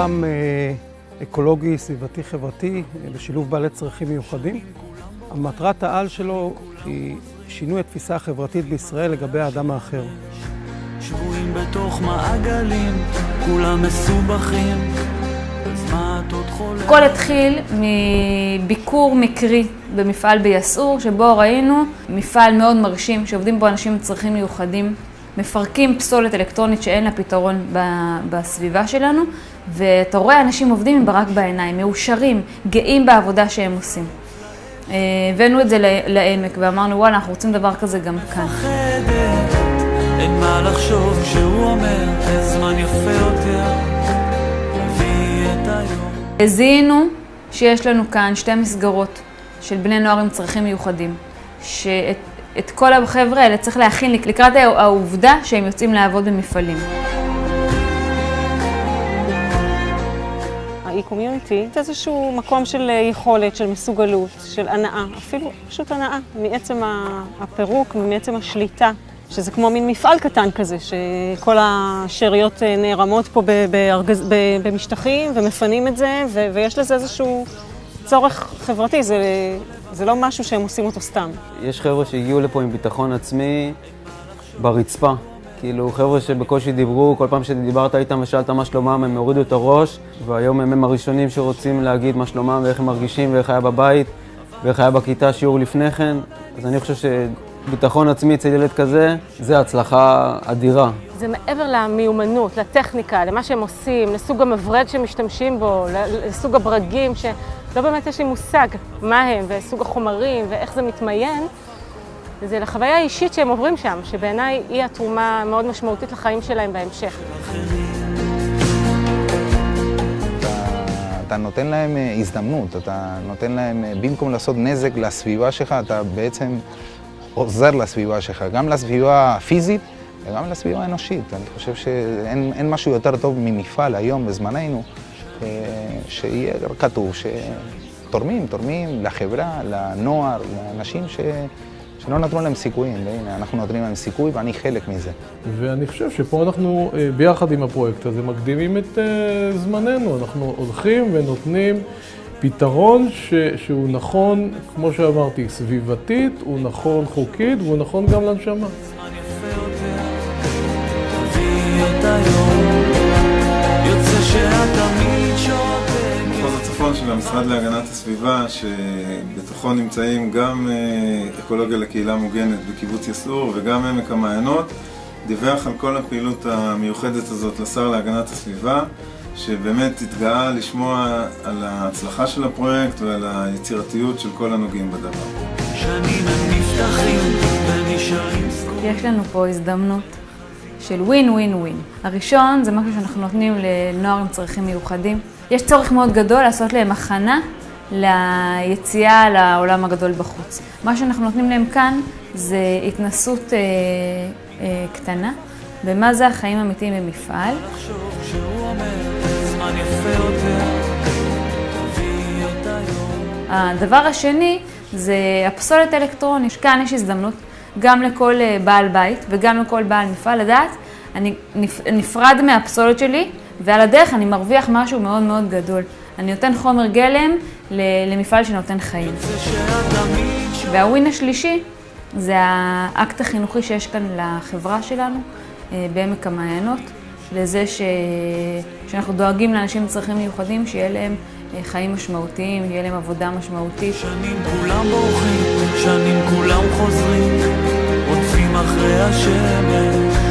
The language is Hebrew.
מיזם אקולוגי, סביבתי, חברתי, לשילוב בעלי צרכים מיוחדים. המטרת העל שלו היא שינוי התפיסה החברתית בישראל לגבי האדם האחר. שבועים בתוך מעגלים, כולם מסובכים. הכל התחיל מביקור מקרי במפעל ביסעור, שבו ראינו מפעל מאוד מרשים, שעובדים בו אנשים עם צרכים מיוחדים, מפרקים פסולת אלקטרונית שאין לה פתרון בסביבה שלנו, ואתה רואה אנשים עובדים עם ברק בעיניים, מאושרים, גאים בעבודה שהם עושים. הבאנו את זה לעמק ואמרנו, וואלה, אנחנו רוצים דבר כזה גם כאן. אין מה לחשוב כשהוא אומר, הזמן יפה יותר. זיהינו שיש לנו כאן שתי מסגרות של בני נוער עם צרכים מיוחדים, שאת כל החבר'ה האלה צריך להכין לקראת העובדה שהם יוצאים לעבוד במפעלים. האי-קומיוניטי זה איזשהו מקום של יכולת, של מסוגלות, של הנאה, אפילו פשוט הנאה, מעצם הפירוק, מעצם השליטה. שזה כמו מין מפעל קטן כזה, שכל השאריות נערמות פה במשטחים ומפנים את זה, ויש לזה איזשהו צורך חברתי, זה לא משהו שהם עושים אותו סתם. יש חבר'ה שהגיעו לפה עם ביטחון עצמי ברצפה. כאילו חבר'ה שבקושי דיברו, כל פעם שדיברת איתם ושאלת מה שלומם, הם הורידו את הראש, והיום הם הראשונים שרוצים להגיד מה שלומם ואיך הם מרגישים ואיך היה בבית ואיך היה בכיתה שיעור לפני כן. אז אני חושב ביטחון עצמי אצל ילד כזה, זה הצלחה אדירה. זה מעבר למיומנות, לטכניקה, למה שהם עושים, לסוג המברד שמשתמשים בו, לסוג הברגים, שלא באמת יש לי מושג מה הם, וסוג החומרים, ואיך זה מתמיין. זה לחוויה האישית שהם עוברים שם, שבעיניי היא התרומה מאוד משמעותית לחיים שלהם בהמשך. אתה נותן להם הזדמנות, אתה נותן להם, במקום לעשות נזק לסביבה שלך, אתה בעצם עוזר לסביבה שלך, גם לסביבה הפיזית וגם לסביבה האנושית. אני חושב שאין משהו יותר טוב ממפעל היום בזמננו, שיהיה כתוב שתורמים לחברה, לנוער, לאנשים שלא נתנו להם סיכויים, והנה, אנחנו נותנים להם סיכוי ואני חלק מזה. ואני חושב שפה אנחנו ביחד עם הפרויקט הזה מקדימים את זמננו, אנחנו הולכים ונותנים פתרון שהוא נכון, כמו שאמרתי, סביבתית, הוא נכון חוקית והוא נכון גם לנשמה. מחוז הצפון של המשרד להגנת הסביבה, שבתוכו נמצאים גם אקולוגיה לקהילה מוגנת בקיבוץ יסעור וגם עמק המעיינות, דיווח על כל הפעילות המיוחדת הזאת לשר להגנת הסביבה, שבאמת התגאה לשמוע על ההצלחה של הפרויקט ועל היצירתיות של כל הנוגעים בדבר. יש לנו פה הזדמנות של ווין ווין ווין. הראשון זה משהו שאנחנו נותנים לנוער עם צרכים מיוחדים. יש צורך מאוד גדול לעשות להם הכנה ליציאה לעולם הגדול בחוץ. מה שאנחנו נותנים להם כאן זה התנסות קטנה במה זה החיים האמיתיים במפעל. הדבר השני זה הפסולת האלקטרונית. כאן יש הזדמנות גם לכל בעל בית וגם לכל בעל מפעל לדעת, אני נפרד מהפסולת שלי ועל הדרך אני מרוויח משהו מאוד מאוד גדול. אני נותן חומר גלם למפעל שנותן חיים. והווין השלישי זה האקט החינוכי שיש כאן לחברה שלנו בעמק המעיינות, לזה שאנחנו דואגים לאנשים עם צרכים מיוחדים, שיהיה להם חיים משמעותיים, יהיה להם עבודה משמעותית. שנים כולם בורחים, שנים כולם חוזרים, רודפים אחרי השמש.